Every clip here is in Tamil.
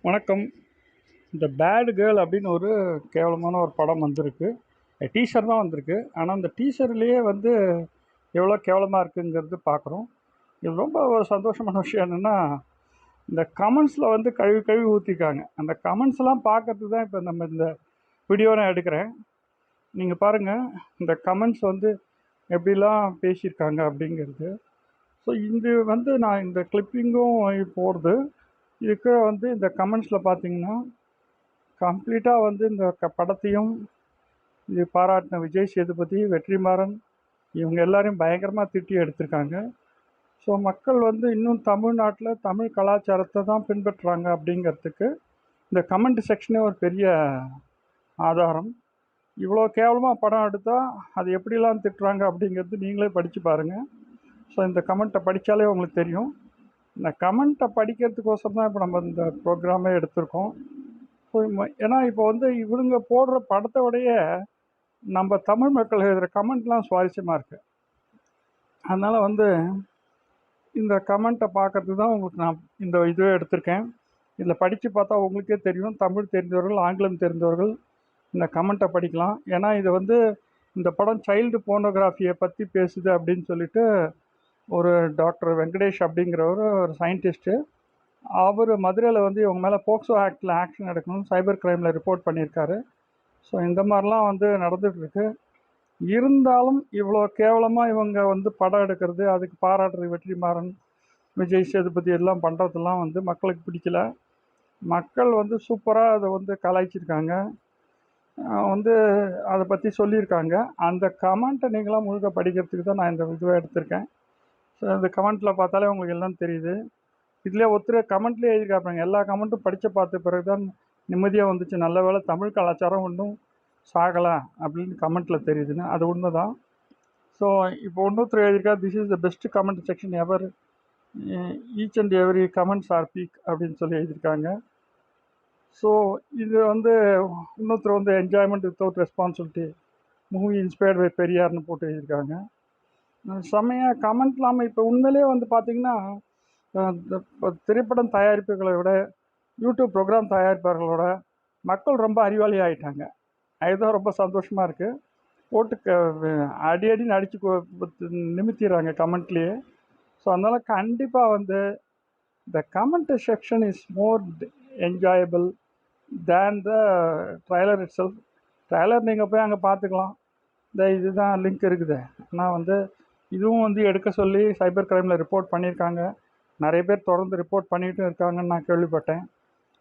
வணக்கம். இந்த பேட் கேர்ள் அப்படின்னு ஒரு கேவலமான ஒரு படம் வந்திருக்கு. டீசர் தான் வந்திருக்கு. ஆனால் அந்த டீசர்லேயே வந்து எவ்வளோ கேவலமாக இருக்குங்கிறது பார்க்குறோம். இது ரொம்ப ஒரு சந்தோஷமான விஷயம் என்னென்னா, இந்த கமெண்ட்ஸில் வந்து கழுவி கழுவி ஊற்றிருக்காங்க. அந்த கமெண்ட்ஸ்லாம் பார்க்கறதுக்கு தான் இப்போ நம்ம இந்த வீடியோ நான் எடுக்கிறேன். நீங்கள் பாருங்கள், இந்த கமெண்ட்ஸ் வந்து எப்படிலாம் பேசியிருக்காங்க அப்படிங்கிறது. ஸோ இது வந்து நான் இந்த கிளிப்பிங்கும் போடுறது. இதுக்கு வந்து இந்த கமெண்ட்ஸில் பார்த்தீங்கன்னா கம்ப்ளீட்டாக வந்து இந்த படத்தையும் இது பாராட்டின விஜய் சேதுபதி, வெற்றிமாறன் இவங்க எல்லாரையும் பயங்கரமாக திட்டி எடுத்திருக்காங்க. ஸோ மக்கள் வந்து இன்னும் தமிழ்நாட்டில் தமிழ் கலாச்சாரத்தை தான் பின்பற்றுறாங்க அப்படிங்கிறதுக்கு இந்த கமெண்ட் செக்ஷனே ஒரு பெரிய ஆதாரம். இவ்வளோ கேவலமாக படம் எடுத்தால் அது எப்படிலாம் திட்டுறாங்க அப்படிங்கிறது நீங்களே படித்து பாருங்கள். ஸோ இந்த கமெண்ட்டை படித்தாலே உங்களுக்கு தெரியும். இந்த கமெண்ட்டை படிக்கிறதுக்கோசரம் தான் இப்போ நம்ம இந்த ப்ரோக்ராமே எடுத்திருக்கோம். ஸோ ஏன்னா இப்போ வந்து இவங்க போடுற படத்தை விடைய நம்ம தமிழ் மக்கள் எழுதுகிற கமெண்ட்லாம் சுவாரஸ்யமாக இருக்குது. அதனால் வந்து இந்த கமெண்ட்டை பார்க்கறதுக்கு தான் உங்களுக்கு நான் இந்த இதுவே எடுத்திருக்கேன். இதில் படித்து பார்த்தா உங்களுக்கே தெரியும். தமிழ் தெரிந்தவர்கள், ஆங்கிலம் தெரிந்தவர்கள் இந்த கமெண்ட்டை படிக்கலாம். ஏன்னா இது வந்து இந்த படம் சைல்டு போர்னோகிராஃபியை பற்றி பேசுது அப்படின்னு சொல்லிட்டு ஒரு டாக்டர் வெங்கடேஷ் அப்படிங்கிறவர் ஒரு சயின்டிஸ்ட்டு, அவர் மதுரையில் வந்து இவங்க மேலே போக்சோ ஆக்டில் ஆக்ஷன் எடுக்கணும்னு சைபர் கிரைமில் ரிப்போர்ட் பண்ணியிருக்காரு. ஸோ இந்த மாதிரிலாம் வந்து நடந்துகிட்ருக்கு. இருந்தாலும் இவ்வளோ கேவலமாக இவங்க வந்து படம் எடுக்கிறது, அதுக்கு பாராட்டுறது வெற்றிமாறன், விஜய் சேதுபதி எல்லாம் பண்ணுறதெல்லாம் வந்து மக்களுக்கு பிடிக்கல. மக்கள் வந்து சூப்பராக அதை வந்து கலாய்ச்சிருக்காங்க. வந்து அதை பற்றி சொல்லியிருக்காங்க. அந்த கமெண்ட்டை நீங்களாம் முழுக்க படிக்கிறதுக்கு தான் நான் இந்த இதுவை எடுத்திருக்கேன். ஸோ இந்த கமெண்ட்டில் பார்த்தாலே உங்களுக்கு எல்லாம் தெரியுது. இதிலே ஒருத்தர் கமெண்ட்லேயே எழுதியிருக்காங்க, எல்லா கமெண்ட்டும் படித்து பார்த்த பிறகு தான் நிம்மதியாக வந்துச்சு, நல்ல வேளை தமிழ் கலாச்சாரம் ஒன்றும் சாகலை அப்படின்னு கமெண்ட்டில் தெரியுதுன்னு. அது உண்மை தான். ஸோ இப்போ இன்னொருத்தர் எழுதியிருக்கா, this is the best comment section ever, each and every comments are peak அப்படின்னு சொல்லி எழுதியிருக்காங்க. ஸோ இது வந்து இன்னொருத்தர் வந்து enjoyment without responsibility, movie inspired by பெரியார்னு போட்டு எழுதியிருக்காங்க. செம்மையாக கமெண்ட் இல்லாமல் இப்போ உண்மையிலே வந்து பார்த்திங்கன்னா திரைப்படம் தயாரிப்புகளை விட யூடியூப் ப்ரோக்ராம் தயாரிப்பாளர்களோட மக்கள் ரொம்ப அறிவாளி ஆகிட்டாங்க. அதுதான் ரொம்ப சந்தோஷமாக இருக்குது. போட்டு அடி அடின்னு அடித்து நிமித்திடுறாங்க கமெண்ட்லேயே. ஸோ அதனால் கண்டிப்பாக வந்து the comment section is more enjoyable than the trailer it self. Trailer நீங்கள் போய் அங்கே பார்த்துக்கலாம், இந்த இதுதான் லிங்க் இருக்குது. ஆனால் வந்து இதுவும் வந்து எடுக்க சொல்லி சைபர் கிரைமில் ரிப்போர்ட் பண்ணியிருக்காங்க. நிறைய பேர் தொடர்ந்து ரிப்போர்ட் பண்ணிகிட்டும் இருக்காங்கன்னு நான் கேள்விப்பட்டேன்.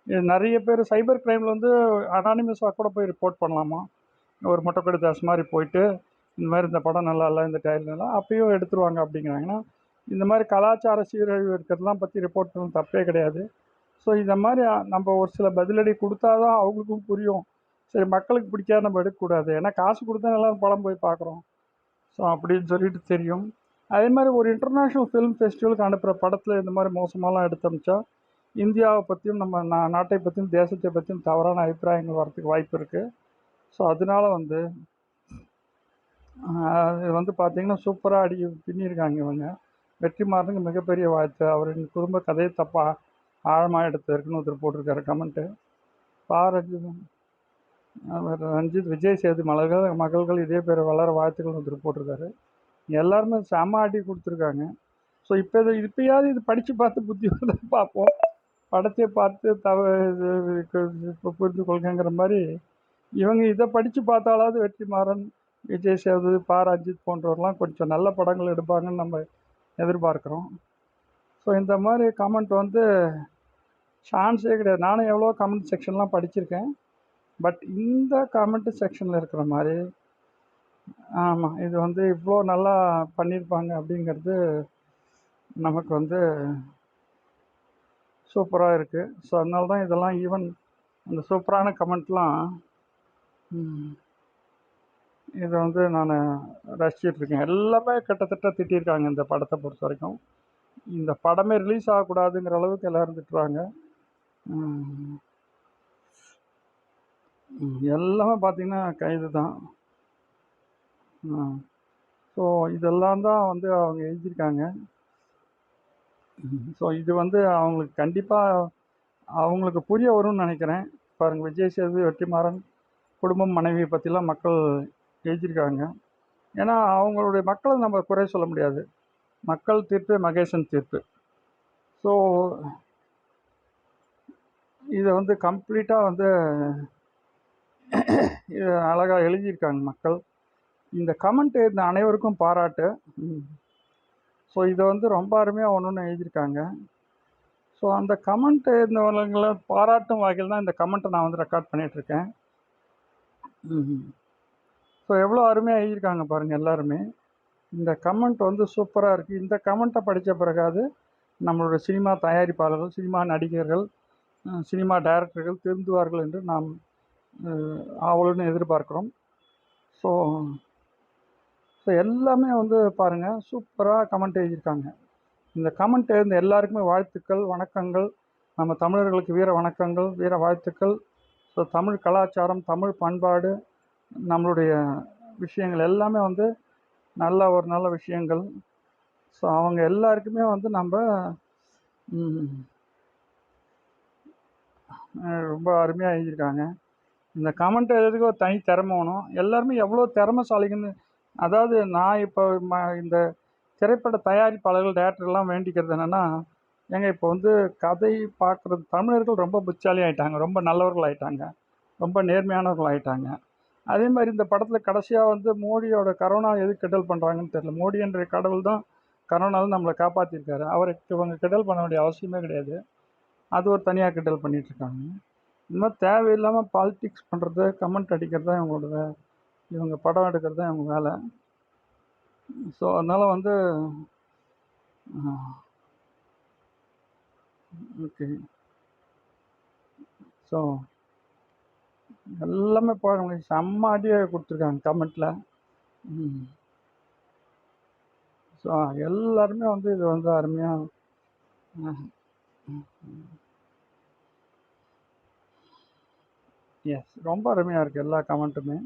இது நிறைய பேர் சைபர் கிரைமில் வந்து அனானிமஸாக கூட போய் ரிப்போர்ட் பண்ணலாமா. ஒரு மொட்டைக்கொடி தாஸ் மாதிரி போயிட்டு இந்த மாதிரி இந்த படம் நல்லா இல்லை, இந்த டைலர்லாம் அப்பயும் எடுத்துருவாங்க அப்படிங்கிறாங்கன்னா, இந்த மாதிரி கலாச்சார சீரழிவு இருக்கிறதெல்லாம் பற்றி ரிப்போர்ட் பண்ண தப்பே கிடையாது. ஸோ இந்த மாதிரி நம்ம ஒரு சில பதிலடி கொடுத்தா தான் அவங்களுக்கும் புரியும். சரி, மக்களுக்கு பிடிக்காத நம்ம எடுக்கக்கூடாது, ஏன்னா காசு கொடுத்தா எல்லோரும் படம் போய் பார்க்குறோம். ஸோ அப்படின்னு சொல்லிட்டு தெரியும். அதே மாதிரி ஒரு இன்டர்நேஷ்னல் ஃபிலிம் ஃபெஸ்டிவலுக்கு அனுப்புகிற படத்தில் இந்த மாதிரி மோசமாலாம் எடுத்து அனுப்பிச்சா இந்தியாவை பற்றியும் நம்ம நாட்டை பற்றியும் தேசத்தை பற்றியும் தவறான அபிப்பிராயங்கள் வரத்துக்கு வாய்ப்பு இருக்குது. ஸோ அதனால வந்து அது வந்து பார்த்திங்கன்னா சூப்பராக பின்னியிருக்காங்க இவங்க. வெற்றிமாறனுக்கு மிகப்பெரிய வாழ்த்து. அவரின் குடும்ப கதையை தப்பாக ஆழமாக எடுத்திருக்குன்னு ஒருத்தர் போட்டிருக்காரு கமெண்ட்டு. ரஞ்சித், ரஞ்சித் விஜய் சேது மகள்கள் இதே பேர் வளர வாழ்த்துக்கள் ஒருத்தர் போட்டிருக்காரு. எல்லாருமே செம்ம அடி கொடுத்துருக்காங்க. ஸோ இப்போயாவது இது படித்து பார்த்து புத்தி வந்து பார்ப்போம், படத்தை பார்த்து புரிந்து கொள்கைங்கிற மாதிரி இவங்க இதை படித்து பார்த்தாலாவது வெற்றிமாறன், விஜய் சேதுபதி, ரஞ்சித் போன்றவர்கள்லாம் கொஞ்சம் நல்ல படங்கள் எடுப்பாங்கன்னு நம்ம எதிர்பார்க்குறோம். ஸோ இந்த மாதிரி கமெண்ட் வந்து சான்ஸே கிடையாது. நானும் எவ்வளோ கமெண்ட் செக்ஷன்லாம் படிச்சிருக்கேன். பட் இந்த கமெண்ட் செக்ஷனில் இருக்கிற மாதிரி ஆமாம், இது வந்து இவ்வளோ நல்லா பண்ணியிருப்பாங்க அப்படிங்கிறது நமக்கு வந்து சூப்பராக இருக்குது. ஸோ அதனால தான் இதெல்லாம் ஈவன் அந்த சூப்பரான கமெண்ட்லாம் இதை வந்து நான் ரசிச்சிட்ருக்கேன். எல்லாமே கிட்டத்தட்ட திட்டியிருக்காங்க இந்த படத்தை பொறுத்த வரைக்கும். இந்த படமே ரிலீஸ் ஆகக்கூடாதுங்கிற அளவுக்கு எல்லோரும் திட்டுறாங்க. எல்லாமே பார்த்திங்கன்னா கைது தான். ஸோ இதெல்லாம் தான் வந்து அவங்க எழுதியிருக்காங்க. ஸோ இது வந்து அவங்களுக்கு கண்டிப்பாக அவங்களுக்கு புரிய வரும்னு நினைக்கிறேன். பாருங்கள், விஜய் சேதுபதி, வெற்றிமாறன் குடும்பம், மனைவியை பற்றிலாம் மக்கள் எழுதியிருக்காங்க. ஏன்னா அவங்களுடைய மக்களை நம்ம குறை சொல்ல முடியாது. மக்கள் தீர்ப்பு மகேசன் தீர்ப்பு. ஸோ இதை வந்து கம்ப்ளீட்டாக வந்து அழகாக எழுதியிருக்காங்க மக்கள். இந்த கமெண்ட் இந்த அனைவருக்கும் பாராட்டு. ஸோ இதை வந்து ரொம்ப அருமையாக ஒன்று எழுதியிருக்காங்க. ஸோ அந்த கமெண்ட் இருந்தவங்களை பாராட்டும் வகையில் தான் இந்த கமெண்ட்டை நான் வந்து ரெக்கார்ட் பண்ணிகிட்ருக்கேன். ஸோ எவ்வளோ அருமையாக எழுதியிருக்காங்க பாருங்கள் எல்லாருமே. இந்த கமெண்ட் வந்து சூப்பராக இருக்குது. இந்த கமெண்ட்டை படித்த பிறகாது நம்மளோட சினிமா தயாரிப்பாளர்கள், சினிமா நடிகர்கள், சினிமா டைரக்டர்கள் திருந்துவார்கள் என்று நாம் ஆவலுடன் எதிர்பார்க்குறோம். ஸோ ஸோ எல்லாமே வந்து பாருங்கள் சூப்பராக கமெண்ட் எழுதியிருக்காங்க. இந்த கமெண்ட் எழுந்த எல்லாருக்குமே வாழ்த்துக்கள், வணக்கங்கள். நம்ம தமிழர்களுக்கு வீர வணக்கங்கள், வீர வாழ்த்துக்கள். ஸோ தமிழ் கலாச்சாரம், தமிழ் பண்பாடு, நம்மளுடைய விஷயங்கள் எல்லாமே வந்து நல்ல விஷயங்கள். ஸோ அவங்க எல்லாருக்குமே வந்து நம்ம ரொம்ப அருமையாக எழுதியிருக்காங்க. இந்த கமெண்ட் எழுதுறதுக்கு ஒரு தனி திறமை வேணும். எல்லாருமே எவ்வளோ திறமைசாலிங்கன்னு. அதாவது நான் இப்போ இந்த திரைப்பட தயாரிப்பாளர்கள், டேரக்டர்லாம் வேண்டிக்கிறது என்னென்னா, ஏங்க இப்போ வந்து கதை பார்க்குறது தமிழர்கள் ரொம்ப புத்திசாலி ஆகிட்டாங்க, ரொம்ப நல்லவர்கள் ஆகிட்டாங்க, ரொம்ப நேர்மையானவர்கள் ஆகிட்டாங்க. அதே மாதிரி இந்த படத்தில் கடைசியாக வந்து மோடியோட கரோனா எது கிண்டல் பண்ணுறாங்கன்னு தெரியல. மோடி என்ற கடவுள் தான் கரோனாவில் நம்மளை காப்பாற்றிருக்காரு. அவருக்கு இவங்க கிண்டல் பண்ண வேண்டிய அவசியமே கிடையாது. அது ஒரு தனியாக கிண்டல் பண்ணிகிட்ருக்காங்க. இந்த மாதிரி தேவையில்லாமல் பாலிட்டிக்ஸ் பண்ணுறது, கமெண்ட் அடிக்கிறது தான் இவங்களோட இவங்க படம் எடுக்கிறது தான் இவங்க வேலை. ஸோ அதனால் வந்து ஓகே. ஸோ எல்லாமே பாருங்க செம்ம அடியாக கொடுத்துருக்காங்க கமெண்ட்டில். ஸோ எல்லாருமே வந்து இது வந்து அருமையாக எஸ் ரொம்ப அருமையாக இருக்குது. எல்லா கமெண்ட்டுமே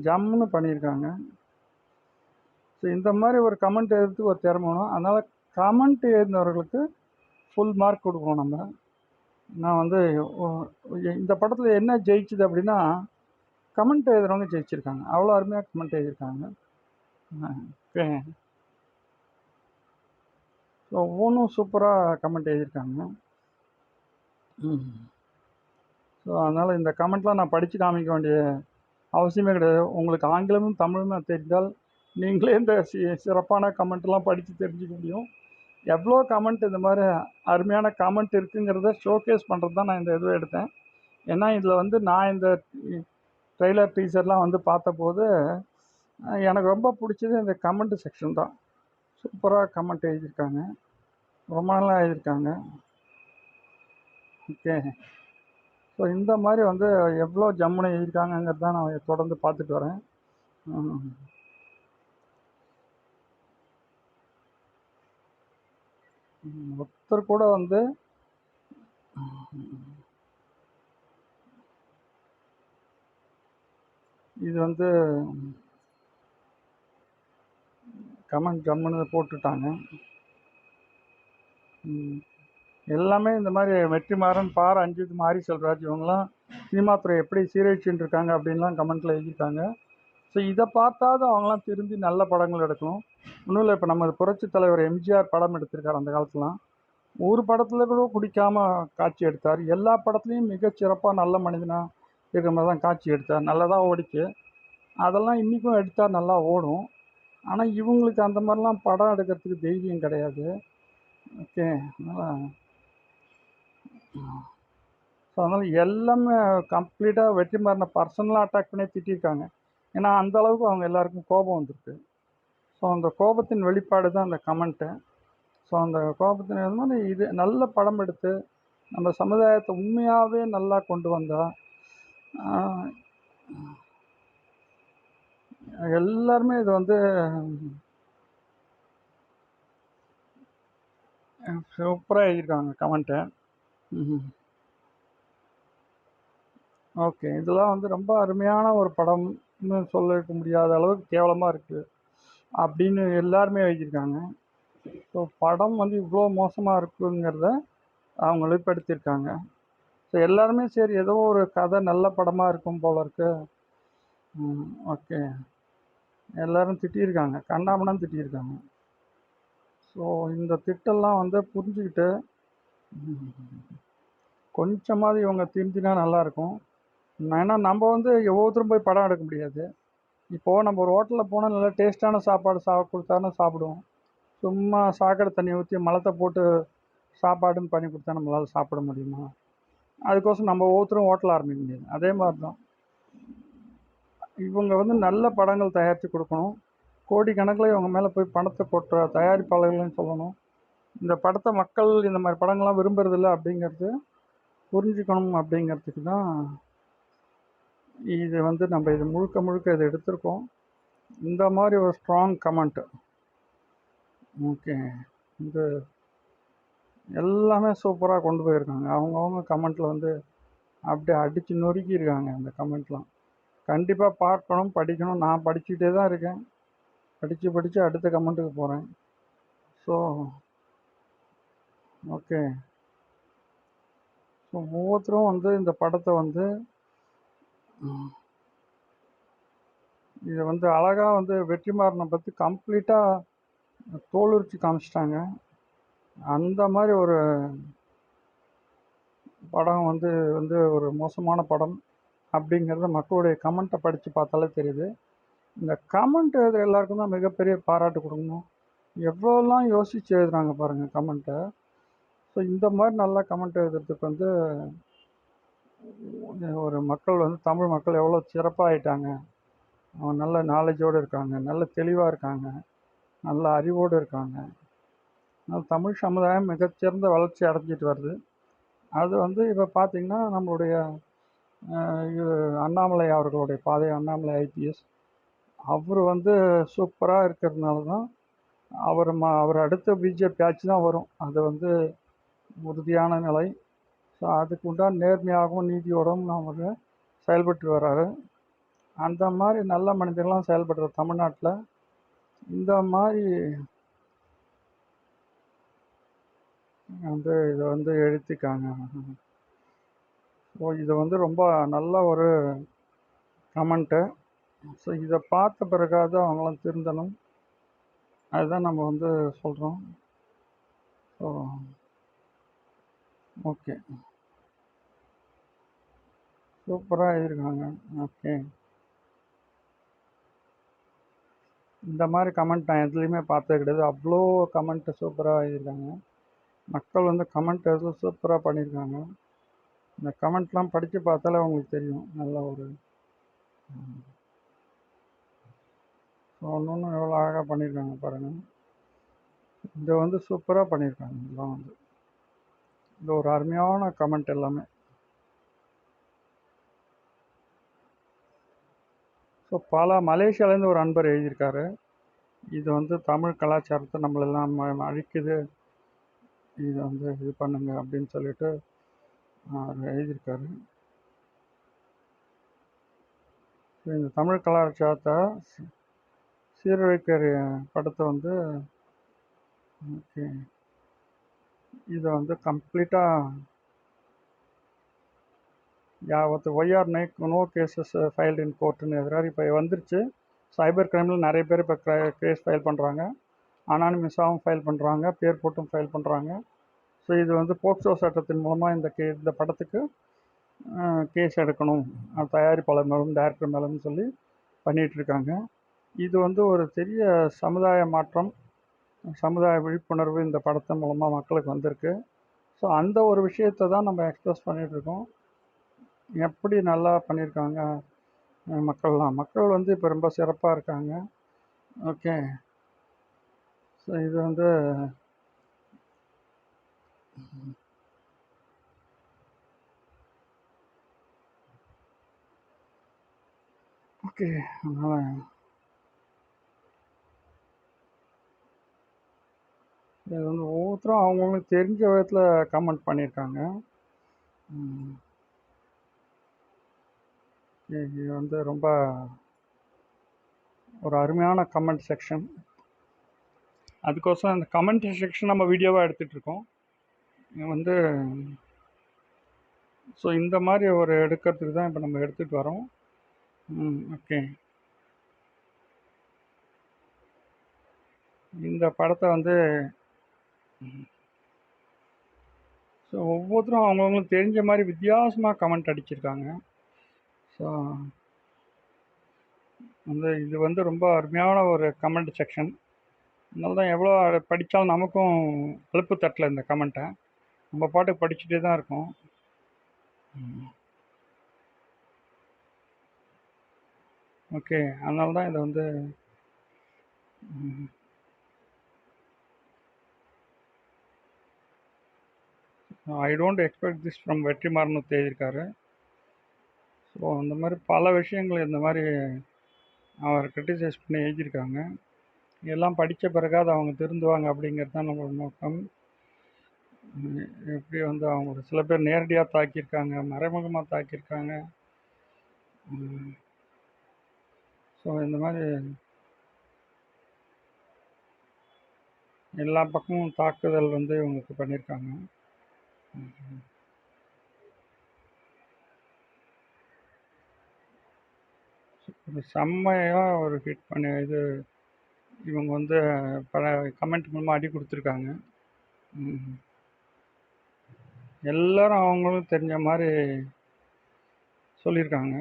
ஜம்முன்னு பண்ணியிருக்காங்க. ஸோ இந்த மாதிரி ஒரு கமெண்ட் எழுதுறதுக்கு ஒரு திறமை வேணும். அதனால் கமெண்ட் எழுதினவர்களுக்கு ஃபுல் மார்க் கொடுக்கணும் நம்ம. நான் வந்து இந்த படத்தில் என்ன ஜெயிச்சுது அப்படின்னா, கமெண்ட் எழுதுறவங்க ஜெயிச்சிருக்காங்க. அவ்வளோ அருமையாக கமெண்ட் எழுதியிருக்காங்க. ஓகே. ஸோ ஒவ்வொன்றும் சூப்பராக கமெண்ட் எழுதியிருக்காங்க. ஸோ அதனால் இந்த கமெண்ட்லாம் நான் படித்து காமிக்க வேண்டிய அவசியமே கிடையாது. உங்களுக்கு ஆங்கிலமும் தமிழும் தெரிந்தால் நீங்களே இந்த சிறப்பான கமெண்ட்லாம் படித்து தெரிஞ்சுக்க முடியும். எவ்வளோ கமெண்ட் இந்த மாதிரி அருமையான கமெண்ட் இருக்குங்கிறத ஷோகேஸ் பண்ணுறது தான் நான் இந்த இதுவை எடுத்தேன். ஏன்னா இதில் வந்து நான் இந்த ட்ரெய்லர் டீசர்லாம் வந்து பார்த்தபோது எனக்கு ரொம்ப பிடிச்சது இந்த கமெண்ட் செக்ஷன் தான். சூப்பராக கமெண்ட் எழுதியிருக்காங்க, ரொம்ப நல்லா எழுதியிருக்காங்க. ஓகே. ஸோ இந்த மாதிரி வந்து எவ்வளோ ஜம்முன்னு எழுதியிருக்காங்கங்கிறது தான் நான் தொடர்ந்து பார்த்துட்டு வரேன். ஒருத்தர் கூட வந்து இது வந்து கமெண்ட் ஜம்முன்னு போட்டுட்டாங்க. எல்லாமே இந்த மாதிரி வெற்றிமாறன், பார், அஞ்சித், மாரி செல்வராஜ் இவங்கெல்லாம் சினிமா துறை எப்படி சீரழிச்சுட்டு இருக்காங்க அப்படின்லாம் கமெண்ட்டில் எழுதியிருக்காங்க. ஸோ இதை பார்த்தாவது அவங்களாம் திரும்பி நல்ல படங்கள் எடுக்கணும். ஒன்றும் இல்லை, இப்போ நம்ம புரட்சி தலைவர் எம்ஜிஆர் படம் எடுத்திருக்கார். அந்த காலத்துலாம் ஒரு படத்தில் கூட பிடிக்காமல் காட்சி எடுத்தார். எல்லா படத்துலையும் மிகச்சிறப்பாக நல்ல மனிதனாக இருக்கிற மாதிரி தான் காட்சி எடுத்தார். நல்லதாக ஓடிச்சு. அதெல்லாம் இன்றைக்கும் எடுத்தால் நல்லா ஓடும். ஆனால் இவங்களுக்கு அந்த மாதிரிலாம் படம் எடுக்கிறதுக்கு தைரியம் கிடையாது. ஓகே. ஸோ அதனால் எல்லாமே கம்ப்ளீட்டாக வெற்றிமாறனை பர்சனலாக அட்டாக் பண்ணி திட்டிருக்காங்க. ஏன்னா அந்த அளவுக்கு அவங்க எல்லாருக்கும் கோபம் வந்துருக்கு. ஸோ அந்த கோபத்தின் வெளிப்பாடு தான் அந்த கமெண்ட்டு. ஸோ அந்த கோபத்தின் மாதிரி இது நல்ல படம் எடுத்து நம்ம சமுதாயத்தை உண்மையாகவே நல்லா கொண்டு வந்தால் எல்லாருமே இது வந்து சூப்பராக எழுதியிருக்காங்க கமெண்ட்டை. ஓகே. இதெல்லாம் வந்து ரொம்ப அருமையான ஒரு படம்னு சொல்லிக்க முடியாத அளவுக்கு கேவலமாக இருக்குது அப்படின்னு எல்லாருமே எழுதியிருக்காங்க. ஸோ படம் வந்து இவ்வளோ மோசமாக இருக்குங்கிறத அவங்க வெளிப்படுத்தியிருக்காங்க. ஸோ எல்லாருமே சரி ஏதோ ஒரு கதை நல்ல படமாக இருக்கும் போல இருக்கு. ஓகே, எல்லாரும் திட்டியிருக்காங்க, கண்ணாமண்ணான்னு திட்டியிருக்காங்க. ஸோ இந்த திட்டெல்லாம் வந்து புரிஞ்சுக்கிட்டு கொஞ்சமாவது இவங்க திருந்தினா நல்லாயிருக்கும். ஏன்னா நம்ம வந்து ஒவ்வொருத்தரும் போய் படம் எடுக்க முடியாது. இப்போது நம்ம ஒரு ஹோட்டலில் போனால் நல்லா டேஸ்ட்டான சாப்பாடு கொடுத்தாருன்னா சாப்பிடுவோம். சும்மா சாக்கடை தண்ணி ஊற்றி மலத்தை போட்டு சாப்பாடுன்னு பண்ணி கொடுத்தா நம்மளால் சாப்பிட முடியுமா? அதுக்கோசரம் நம்ம ஒவ்வொருத்தரும் ஹோட்டல் ஆரம்பிக்க முடியாது. அதே மாதிரி தான் இவங்க வந்து நல்ல படங்கள் தயாரித்து கொடுக்கணும். கோடிக்கணக்கில் இவங்க மேலே போய் பணத்தை கொட்டுற தயாரிப்பாளர்களையும் சொல்லணும், இந்த படத்தை மக்கள் இந்த மாதிரி படங்கள்லாம் விரும்புறதில்ல அப்படிங்கிறது புரிஞ்சுக்கணும். அப்படிங்கிறதுக்கு தான் இது வந்து நம்ம இது முழுக்க முழுக்க இதை எடுத்திருக்கோம். இந்த மாதிரி ஒரு ஸ்ட்ராங் கமெண்ட். ஓகே, இந்த எல்லாமே சூப்பராக கொண்டு போயிருக்காங்க. அவங்கவுங்க கமெண்ட்டில் வந்து அப்படியே அடித்து நொறுக்கியிருக்காங்க. அந்த கமெண்ட்லாம் கண்டிப்பாக பார்க்கணும், படிக்கணும். நான் படிச்சுக்கிட்டே தான் இருக்கேன். படித்து அடுத்த கமெண்ட்டுக்கு போகிறேன். ஸோ ஓகே, ஸோ ஒவ்வொருத்தரும் வந்து இந்த படத்தை வந்து இதை வந்து அழகாக வந்து வெற்றிமாறனை பற்றி கம்ப்ளீட்டாக தோலுரிச்சு காமிச்சிட்டாங்க. அந்த மாதிரி ஒரு படம் வந்து வந்து ஒரு மோசமான படம் அப்படிங்கிறத மக்களுடைய கமெண்ட்டை படித்து பார்த்தாலே தெரியுது. இந்த கமெண்ட் எழுதுகிற எல்லாருக்கும் தான் மிகப்பெரிய பாராட்டு கொடுக்கணும். எவ்வளோலாம் யோசித்து எழுதுகிறாங்க பாருங்கள் கமெண்ட்டை. ஸோ இந்த மாதிரி நல்லா கமெண்ட் எழுதுறதுக்கு வந்து ஒரு மக்கள் வந்து தமிழ் மக்கள் எவ்வளோ சிறப்பாக ஆகிட்டாங்க. அவங்க நல்ல நாலேஜோடு இருக்காங்க, நல்ல தெளிவாக இருக்காங்க, நல்ல அறிவோடு இருக்காங்க. தமிழ் சமுதாயம் மிகச்சிறந்த வளர்ச்சி அடைஞ்சிட்டு வருது. அது வந்து இப்போ பார்த்திங்கன்னா நம்மளுடைய அண்ணாமலை அவர்களுடைய பாதை, அண்ணாமலை ஐபிஎஸ் அவர் வந்து சூப்பராக இருக்கிறதுனால தான் அவர் அடுத்த பிஜேபி ஆட்சி தான் வரும். அது வந்து உறுதியான நிலை. ஸோ அதுக்கு உண்டான நேர்மையாகவும் நீதியோடும் அவர் செயல்பட்டு வர்றாரு. அந்த மாதிரி நல்ல மனிதர்கள்லாம் செயல்படுற தமிழ்நாட்டில் இந்த மாதிரி வந்து இதை வந்து எழுத்திக்காங்க. ஸோ இது வந்து ரொம்ப நல்ல ஒரு கமெண்ட்டு. ஸோ இதை பார்த்த பிறகாவது அவங்களாம் திருந்தணும். அதுதான் நம்ம வந்து சொல்கிறோம். ஸோ ஓகே, சூப்பராக எழுதியிருக்காங்க. ஓகே, இந்த மாதிரி கமெண்ட் நான் எதுலேயுமே பார்த்தது கிடையாது. அவ்வளோ கமெண்ட்டு சூப்பராக எழுதியிருக்காங்க. மக்கள் வந்து கமெண்ட் எது சூப்பராக பண்ணியிருக்காங்க. இந்த கமெண்ட்லாம் படித்து பார்த்தாலே அவங்களுக்கு தெரியும். நல்ல ஒரு ஒன்று ஒன்றும் எவ்வளோ அழகாக பண்ணியிருக்காங்க பாருங்கள். இதை வந்து சூப்பராக பண்ணியிருக்காங்க. இதெல்லாம் வந்து இது ஒரு அருமையான கமெண்ட் எல்லாமே. ஸோ பல மலேசியாவிலேருந்து ஒரு அன்பர் எழுதியிருக்காரு, இது வந்து தமிழ் கலாச்சாரத்தை நம்மளெல்லாம் அழிக்குது, இதை வந்து இது பண்ணுங்க அப்படின்னு சொல்லிட்டு எழுதியிருக்காரு. இந்த தமிழ் கலாச்சாரத்தை சீரழிக்கிற படத்தை வந்து ஓகே இதை வந்து கம்ப்ளீட்டாக யாவத்து ஒய்ஆர் நோ கேசஸ் ஃபைல்டு இன் கோர்ட்டுன்னு எதிராக இப்போ வந்துருச்சு. சைபர் கிரைமில் நிறைய பேர் இப்போ கேஸ் ஃபைல் பண்ணுறாங்க, அனானிமஸாகவும் ஃபைல் பண்ணுறாங்க, பேர் போட்டும் ஃபைல் பண்ணுறாங்க. ஸோ இது வந்து போக்சோ சட்டத்தின் மூலமாக இந்த படத்துக்கு கேஸ் எடுக்கணும், தயாரிப்பாளர் மேலும் டைரக்டர் மேலும் சொல்லி பண்ணிகிட்ருக்காங்க. இது வந்து ஒரு பெரிய சமுதாய மாற்றம், சமுதாய விழிப்புணர்வு இந்த படத்தின் மூலமாக மக்களுக்கு வந்திருக்கு. ஸோ அந்த ஒரு விஷயத்தை தான் நம்ம எக்ஸ்ப்ரெஸ் பண்ணிகிட்ருக்கோம். எப்படி நல்லா பண்ணியிருக்காங்க மக்கள் வந்து இப்போ ரொம்ப சிறப்பாக இருக்காங்க. ஓகே, ஸோ இது வந்து ஓகே அதனால் இது வந்து ஒவ்வொருத்தரும் அவங்களுக்கு தெரிஞ்ச விதத்தில் கமெண்ட் பண்ணியிருக்காங்க. இது வந்து ரொம்ப ஒரு அருமையான கமெண்ட் செக்ஷன். அதுக்கோசரம் அந்த கமெண்ட் செக்ஷன் நம்ம வீடியோவாக எடுத்துகிட்ருக்கோம். வந்து ஸோ இந்த மாதிரி ஒரு எடுக்கிறதுக்கு தான் இப்போ நம்ம எடுத்துகிட்டு வரோம். ஓகே. இந்த படத்தை வந்து ஸோ ஒவ்வொருத்தரும் அவங்கவுங்களுக்கு தெரிஞ்ச மாதிரி வித்தியாசமாக கமெண்ட் அடிச்சிருக்காங்க. ஸோ வந்து இது வந்து ரொம்ப அருமையான ஒரு கமெண்ட் செக்ஷன். அதனால தான் எவ்வளோ படித்தாலும் நமக்கும் அலுப்பு தட்டல இந்த கமெண்ட்டை. நம்ம பாட்டுக்கு படிச்சுட்டே தான் இருக்கோம். ஓகே. அதனால தான் இதை வந்து I don't expect this from Vetrimaaran எழுதியிருக்காரு. ஸோ அந்த மாதிரி பல விஷயங்கள் இந்த மாதிரி அவர் கிரிட்டிசைஸ் பண்ணி எழுதியிருக்காங்க. எல்லாம் படித்த பிறகாவது அவங்க திருந்துவாங்க அப்படிங்கிறது தான் நம்மளோட நோக்கம். எப்படி வந்து அவங்க சில பேர் நேரடியாக தாக்கியிருக்காங்க, மறைமுகமாக தாக்கியிருக்காங்க. ஸோ இந்த மாதிரி எல்லா பக்கமும் தாக்குதல் வந்து இவங்களுக்கு பண்ணியிருக்காங்க. ஒரு செம்மையாக ஒரு ஹிட் பண்ணி இது இவங்க வந்து பல கமெண்ட் மூலமாக அடி கொடுத்துருக்காங்க. எல்லாரும் அவங்களும் தெரிஞ்ச மாதிரி சொல்லியிருக்காங்க.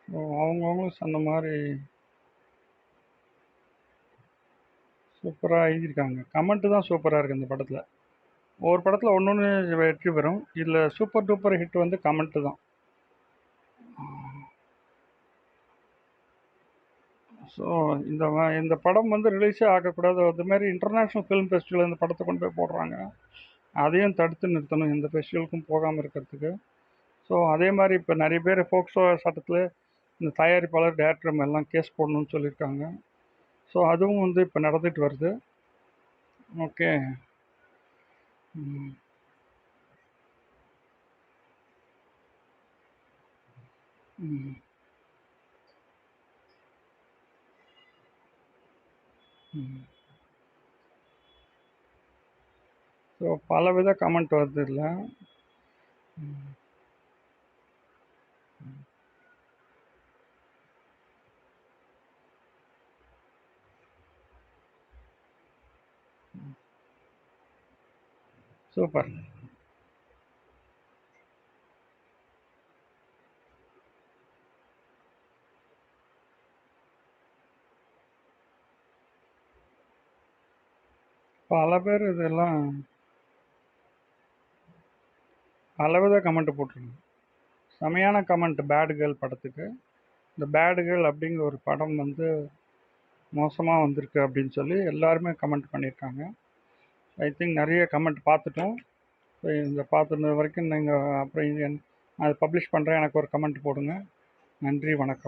ஸோ அவங்கவுங்களும் சொன்ன மாதிரி சூப்பராக எழுதியிருக்காங்க. கமெண்ட்டு தான் சூப்பராக இருக்குது இந்த படத்தில். ஒவ்வொரு படத்தில் ஒன்று ஒன்று வெற்றி பெறும். இதில் சூப்பர் டூப்பர் ஹிட் வந்து கமெண்ட்டு தான். ஸோ இந்த படம் வந்து ரிலீஸே ஆகக்கூடாது. அது மாதிரி இன்டர்நேஷ்னல் ஃபிலிம் ஃபெஸ்டிவல் இந்த படத்தை கொண்டு போய் போடுறாங்க. அதையும் தடுத்து நிறுத்தணும் எந்த ஃபெஸ்டிவலுக்கும் போகாமல் இருக்கிறதுக்கு. ஸோ அதே மாதிரி இப்போ நிறைய பேர் போக்சோ சட்டத்தில் இந்த தயாரிப்பாளர் டேரக்டர் எல்லாம் கேஸ் போடணும்னு சொல்லியிருக்காங்க. ஸோ அதுவும் வந்து இப்போ நடந்துட்டு வருது. ஓகே. ஸோ பலவித கமெண்ட் வருது இல்லை. சூப்பர். பல பேர் இதெல்லாம் பலவித கமெண்ட் போட்டிருக்காங்க. செமையான கமெண்ட் பேட் கேர்ள் படத்துக்கு. இந்த பேட் கேர்ள் அப்படிங்கிற ஒரு படம் வந்து மோசமாக வந்திருக்கு அப்படின்னு சொல்லி எல்லாருமே கமெண்ட் பண்ணியிருக்காங்க. ஐ திங்க் நிறைய கமெண்ட் பார்த்துட்டோம். ஸோ இந்த பார்த்துருந்த வரைக்கும் நீங்கள் அப்புறம் அதை பப்ளிஷ் பண்ணுறேன், எனக்கு ஒரு கமெண்ட் போடுங்க. நன்றி, வணக்கம்.